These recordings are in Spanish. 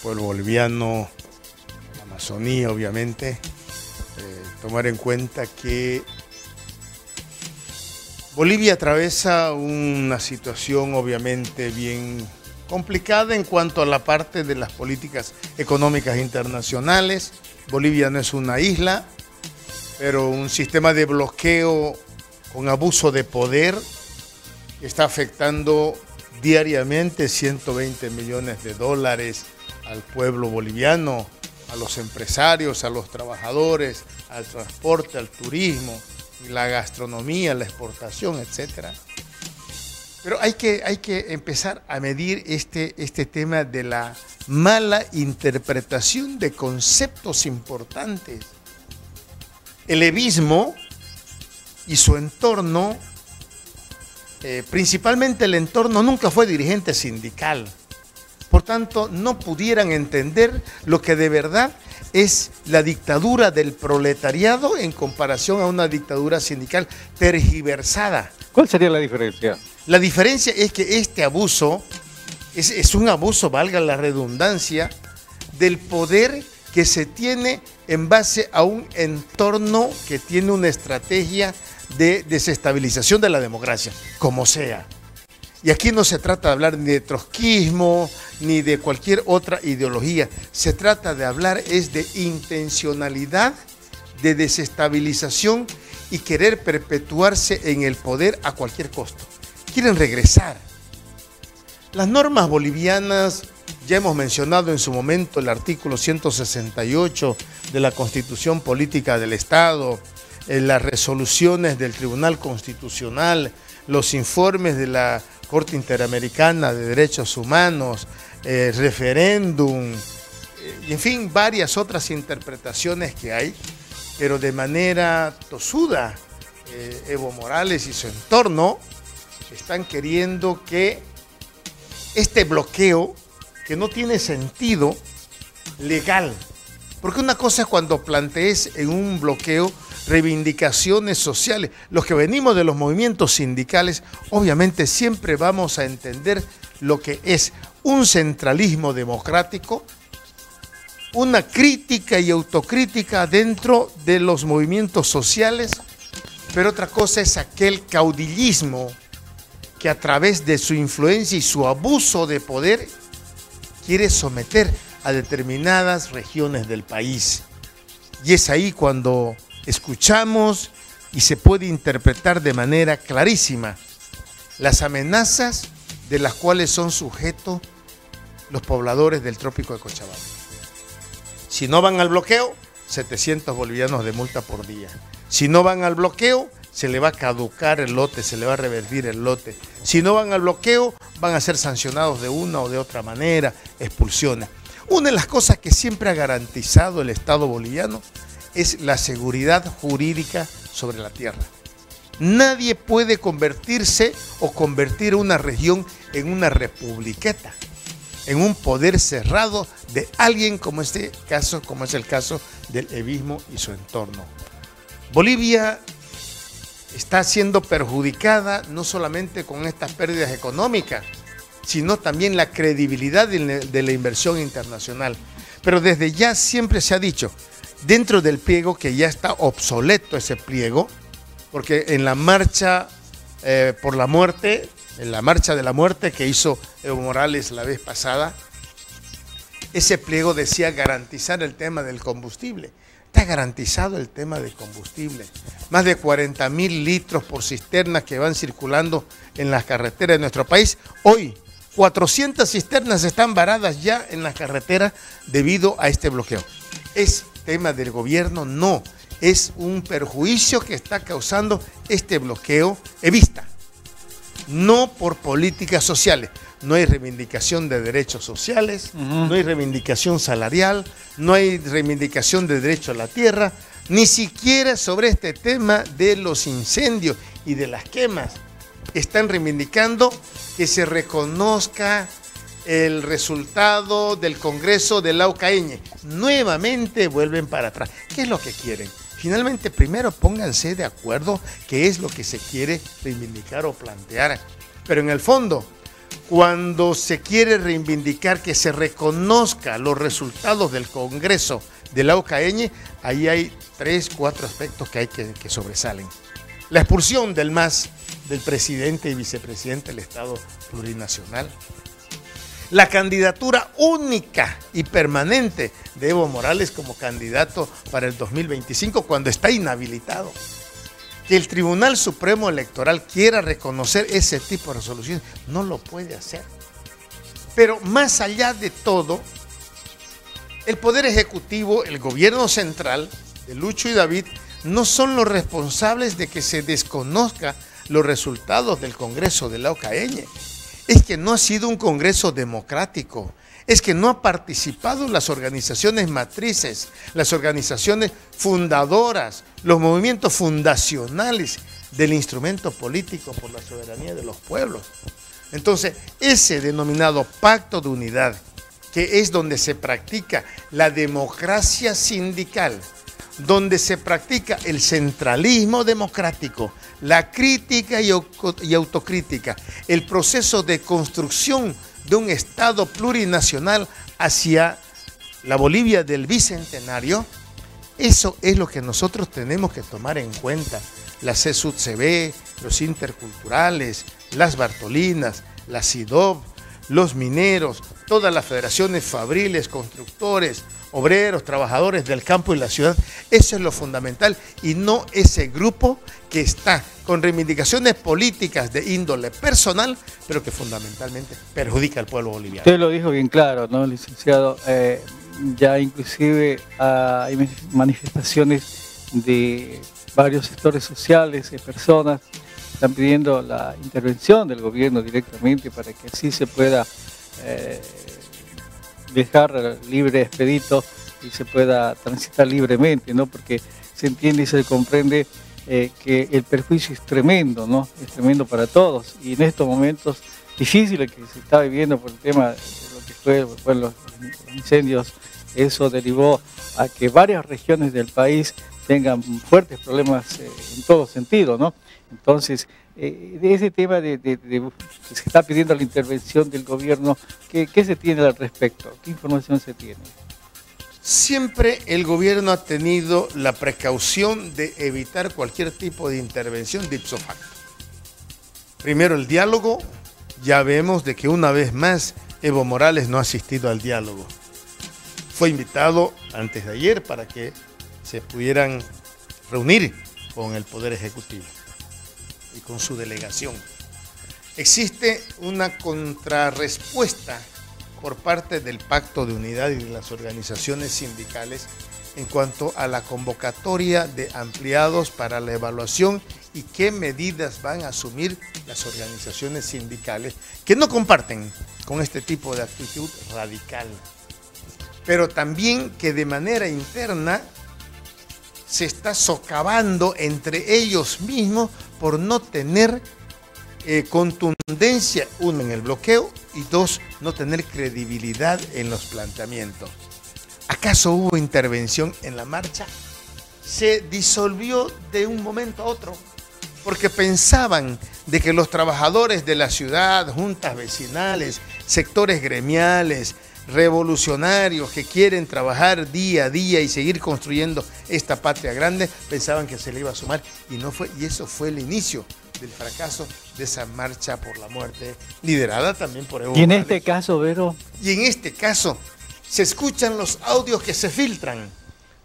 pueblo boliviano, la Amazonía obviamente, tomar en cuenta que Bolivia atraviesa una situación obviamente bien complicada en cuanto a la parte de las políticas económicas internacionales. Bolivia no es una isla, pero un sistema de bloqueo con abuso de poder que está afectando diariamente 120 millones de dólares al pueblo boliviano, a los empresarios, a los trabajadores, al transporte, al turismo, la gastronomía, la exportación, etc. Pero hay que empezar a medir este tema de la mala interpretación de conceptos importantes. El evismo y su entorno, principalmente el entorno, nunca fue dirigente sindical. Por tanto, no pudieran entender lo que de verdad es la dictadura del proletariado en comparación a una dictadura sindical tergiversada. ¿Cuál sería la diferencia? La diferencia es que este abuso es un abuso, valga la redundancia, del poder que se tiene en base a un entorno que tiene una estrategia de desestabilización de la democracia, como sea. Y aquí no se trata de hablar ni de trotskismo, ni de cualquier otra ideología. Se trata de hablar es de intencionalidad, de desestabilización y querer perpetuarse en el poder a cualquier costo. Quieren regresar. Las normas bolivianas, ya hemos mencionado en su momento el artículo 168 de la Constitución Política del Estado, las resoluciones del Tribunal Constitucional, los informes de la Corte Interamericana de Derechos Humanos, referéndum, y en fin, varias otras interpretaciones que hay, pero de manera tosuda, Evo Morales y su entorno están queriendo que este bloqueo, que no tiene sentido legal, porque una cosa es cuando plantees en un bloqueo reivindicaciones sociales. Los que venimos de los movimientos sindicales, obviamente siempre vamos a entender lo que es un centralismo democrático, una crítica y autocrítica dentro de los movimientos sociales, pero otra cosa es aquel caudillismo que a través de su influencia y su abuso de poder quiere someter a determinadas regiones del país. Y es ahí cuando escuchamos y se puede interpretar de manera clarísima las amenazas de las cuales son sujetos los pobladores del trópico de Cochabamba. Si no van al bloqueo, 700 bolivianos de multa por día. Si no van al bloqueo, se le va a caducar el lote, se le va a revertir el lote. Si no van al bloqueo, van a ser sancionados de una o de otra manera, expulsiones. Una de las cosas que siempre ha garantizado el Estado boliviano es la seguridad jurídica sobre la tierra. Nadie puede convertirse o convertir una región en una republiqueta, en un poder cerrado de alguien como es el caso del evismo y su entorno. Bolivia está siendo perjudicada no solamente con estas pérdidas económicas, sino también la credibilidad de la inversión internacional. Pero desde ya siempre se ha dicho, dentro del pliego, que ya está obsoleto ese pliego, porque en la marcha por la muerte, en la marcha de la muerte que hizo Evo Morales la vez pasada, ese pliego decía garantizar el tema del combustible. Está garantizado el tema del combustible. Más de 40.000 litros por cisterna que van circulando en las carreteras de nuestro país. Hoy, 400 cisternas están varadas ya en las carreteras debido a este bloqueo. ¿Es tema del gobierno? No. Es un perjuicio que está causando este bloqueo evista. No por políticas sociales. No hay reivindicación de derechos sociales, no hay reivindicación salarial, no hay reivindicación de derecho a la tierra, ni siquiera sobre este tema de los incendios y de las quemas. Están reivindicando que se reconozca el resultado del Congreso de la UCAeñe. Nuevamente vuelven para atrás. ¿Qué es lo que quieren? Finalmente, primero pónganse de acuerdo qué es lo que se quiere reivindicar o plantear. Pero en el fondo, cuando se quiere reivindicar que se reconozca los resultados del Congreso de la Ocaña, ahí hay 3, 4 aspectos que sobresalen. La expulsión del MAS del presidente y vicepresidente del Estado Plurinacional. La candidatura única y permanente de Evo Morales como candidato para el 2025 cuando está inhabilitado. Que el Tribunal Supremo Electoral quiera reconocer ese tipo de resoluciones, no lo puede hacer. Pero más allá de todo, el Poder Ejecutivo, el gobierno central de Lucho y David, no son los responsables de que se desconozca los resultados del Congreso de la Ocaña. Es que no ha sido un Congreso democrático, es que no ha participado las organizaciones matrices, las organizaciones fundadoras, los movimientos fundacionales del instrumento político por la soberanía de los pueblos. Entonces, ese denominado pacto de unidad, que es donde se practica la democracia sindical, donde se practica el centralismo democrático, la crítica y autocrítica, el proceso de construcción de un Estado plurinacional hacia la Bolivia del Bicentenario, eso es lo que nosotros tenemos que tomar en cuenta. La CSUD-CB, los interculturales, las Bartolinas, la CIDOB, los mineros, todas las federaciones fabriles, constructores, obreros, trabajadores del campo y la ciudad. Eso es lo fundamental y no ese grupo que está con reivindicaciones políticas de índole personal, pero que fundamentalmente perjudica al pueblo boliviano. Usted lo dijo bien claro, ¿no, licenciado? Ya inclusive hay manifestaciones de varios sectores sociales, de personas están pidiendo la intervención del gobierno directamente para que así se pueda dejar libre expedito y se pueda transitar libremente, ¿no? Porque se entiende y se comprende que el perjuicio es tremendo, ¿no? Es tremendo para todos y en estos momentos difíciles que se está viviendo por el tema de lo que fue los incendios, eso derivó a que varias regiones del país tengan fuertes problemas en todo sentido, ¿no? Entonces, de ese tema que se está pidiendo la intervención del gobierno, ¿qué se tiene al respecto? ¿Qué información se tiene? Siempre el gobierno ha tenido la precaución de evitar cualquier tipo de intervención de ipso facto. Primero el diálogo, ya vemos de que una vez más Evo Morales no ha asistido al diálogo. Fue invitado antes de ayer para que se pudieran reunir con el Poder Ejecutivo y con su delegación. Existe una contrarrespuesta por parte del Pacto de Unidad y de las organizaciones sindicales en cuanto a la convocatoria de ampliados para la evaluación y qué medidas van a asumir las organizaciones sindicales que no comparten con este tipo de actitud radical, pero también que de manera interna se está socavando entre ellos mismos por no tener contundencia, uno, en el bloqueo y dos, no tener credibilidad en los planteamientos. ¿Acaso hubo intervención en la marcha? Se disolvió de un momento a otro porque pensaban de que los trabajadores de la ciudad, juntas vecinales, sectores gremiales, revolucionarios que quieren trabajar día a día y seguir construyendo esta patria grande, pensaban que se le iba a sumar y no fue, y eso fue el inicio del fracaso de esa marcha por la muerte, liderada también por Evo Morales. Y en este caso, Vero. Y en este caso, se escuchan los audios que se filtran.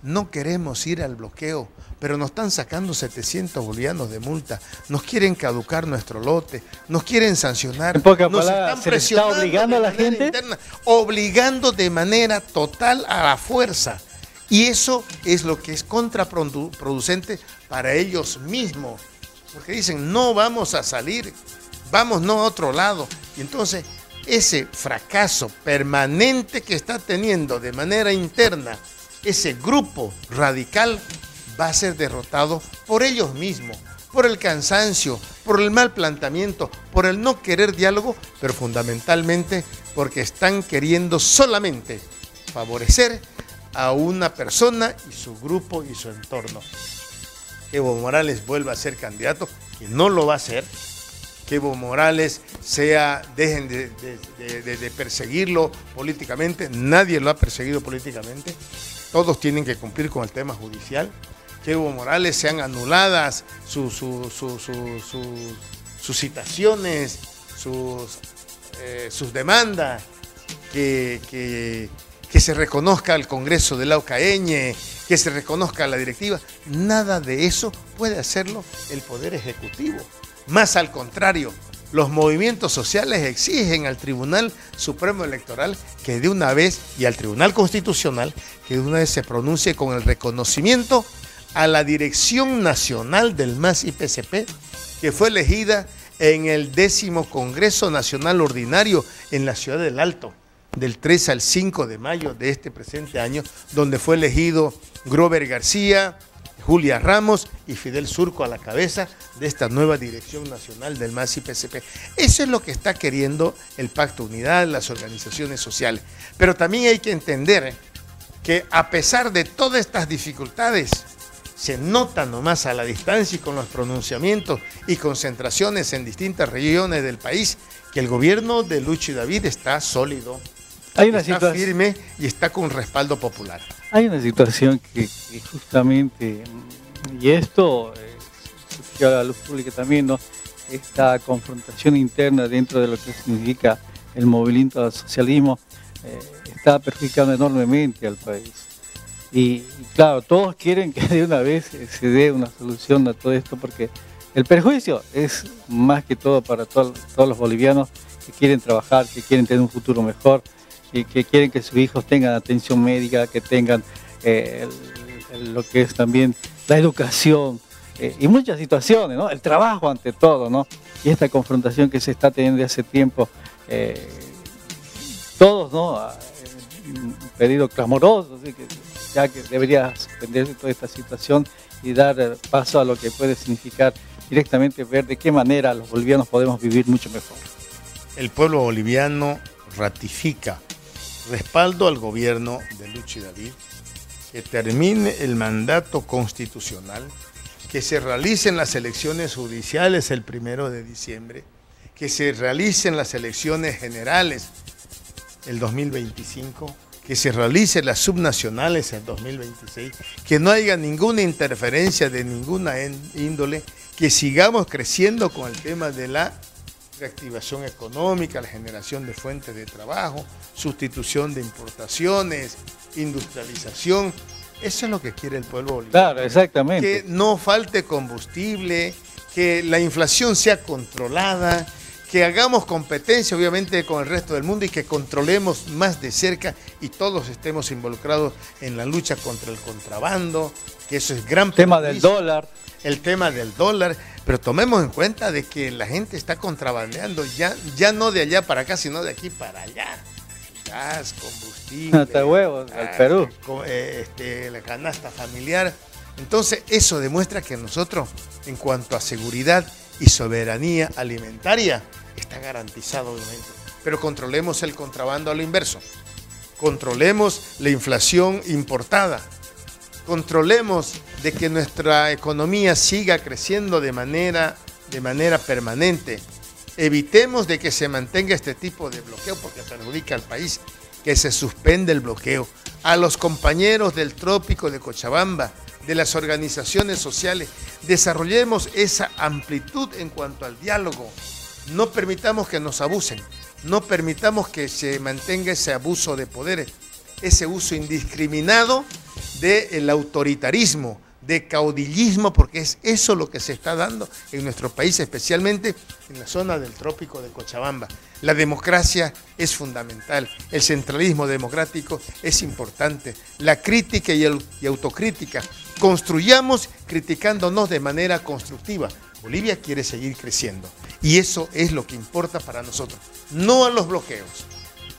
No queremos ir al bloqueo, pero nos están sacando 700 bolivianos de multa, nos quieren caducar nuestro lote, nos quieren sancionar, en pocas nos palabras, están presionando, ¿se está obligando a la gente? Interna, obligando de manera total a la fuerza. Y eso es lo que es contraproducente para ellos mismos, porque dicen, no vamos a salir, vamos no a otro lado. Y entonces, ese fracaso permanente que está teniendo de manera interna ese grupo radical va a ser derrotado por ellos mismos, por el cansancio, por el mal planteamiento, por el no querer diálogo, pero fundamentalmente porque están queriendo solamente favorecer a una persona y su grupo y su entorno. Evo Morales vuelva a ser candidato, que no lo va a hacer, que Evo Morales dejen de perseguirlo políticamente. Nadie lo ha perseguido políticamente. Todos tienen que cumplir con el tema judicial. Que Evo Morales sean anuladas sus citaciones, sus demandas, que se reconozca al Congreso de la Ocaña, que se reconozca la directiva. Nada de eso puede hacerlo el Poder Ejecutivo. Más al contrario, los movimientos sociales exigen al Tribunal Supremo Electoral que de una vez, y al Tribunal Constitucional, que de una vez se pronuncie con el reconocimiento a la Dirección Nacional del MAS y PCP, que fue elegida en el 10º Congreso Nacional Ordinario en la Ciudad del Alto, del 3 al 5 de mayo de este presente año, donde fue elegido Grover García, Julia Ramos y Fidel Surco a la cabeza de esta nueva Dirección Nacional del MAS y PCP. Eso es lo que está queriendo el Pacto Unidad, las organizaciones sociales. Pero también hay que entender que a pesar de todas estas dificultades, se nota nomás a la distancia y con los pronunciamientos y concentraciones en distintas regiones del país que el gobierno de Lucho y David está sólido, está firme y está con respaldo popular. Hay una situación que justamente, y esto surgió a la luz pública también, ¿no? Esta confrontación interna dentro de lo que significa el movimiento al socialismo está perjudicando enormemente al país. Y claro, todos quieren que de una vez se dé una solución a todo esto, porque el perjuicio es más que todo para todos los bolivianos que quieren trabajar, que quieren tener un futuro mejor, y que quieren que sus hijos tengan atención médica, que tengan lo que es también la educación y muchas situaciones, ¿no? El trabajo ante todo, ¿no? Y esta confrontación que se está teniendo hace tiempo, todos, ¿no? Un pedido clamoroso, así que ya que debería suspenderse toda esta situación y dar paso a lo que puede significar directamente ver de qué manera los bolivianos podemos vivir mucho mejor. El pueblo boliviano ratifica respaldo al gobierno de Lucho y David, que termine el mandato constitucional, que se realicen las elecciones judiciales el 1 de diciembre, que se realicen las elecciones generales el 2025, que se realicen las subnacionales en 2026, que no haya ninguna interferencia de ninguna índole, que sigamos creciendo con el tema de la reactivación económica, la generación de fuentes de trabajo, sustitución de importaciones, industrialización. Eso es lo que quiere el pueblo boliviano. Claro, exactamente. Que no falte combustible, que la inflación sea controlada, que hagamos competencia obviamente con el resto del mundo y que controlemos más de cerca y todos estemos involucrados en la lucha contra el contrabando, que eso es gran tema del dólar. El tema del dólar, pero tomemos en cuenta de que la gente está contrabandeando ya no de allá para acá, sino de aquí para allá. Gas, combustible, hasta huevos, al Perú. La canasta familiar. Entonces eso demuestra que nosotros, en cuanto a seguridad y soberanía alimentaria, está garantizado obviamente. Pero controlemos el contrabando a lo inverso. Controlemos la inflación importada. Controlemos de que nuestra economía siga creciendo de manera permanente. Evitemos de que se mantenga este tipo de bloqueo porque perjudica al país, que se suspende el bloqueo. A los compañeros del Trópico de Cochabamba, de las organizaciones sociales, desarrollemos esa amplitud en cuanto al diálogo. No permitamos que nos abusen, no permitamos que se mantenga ese abuso de poder, ese uso indiscriminado del autoritarismo, de caudillismo, porque es eso lo que se está dando en nuestro país, especialmente en la zona del Trópico de Cochabamba. La democracia es fundamental, el centralismo democrático es importante, la crítica y autocrítica. Construyamos criticándonos de manera constructiva. Bolivia quiere seguir creciendo y eso es lo que importa para nosotros, no a los bloqueos,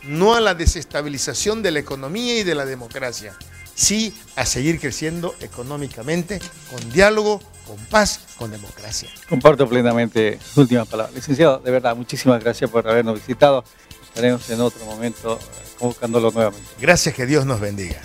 no a la desestabilización de la economía y de la democracia, sí a seguir creciendo económicamente, con diálogo, con paz, con democracia. Comparto plenamente sus últimas palabras. Licenciado, de verdad, muchísimas gracias por habernos visitado. Estaremos en otro momento convocándolo nuevamente. Gracias, que Dios nos bendiga.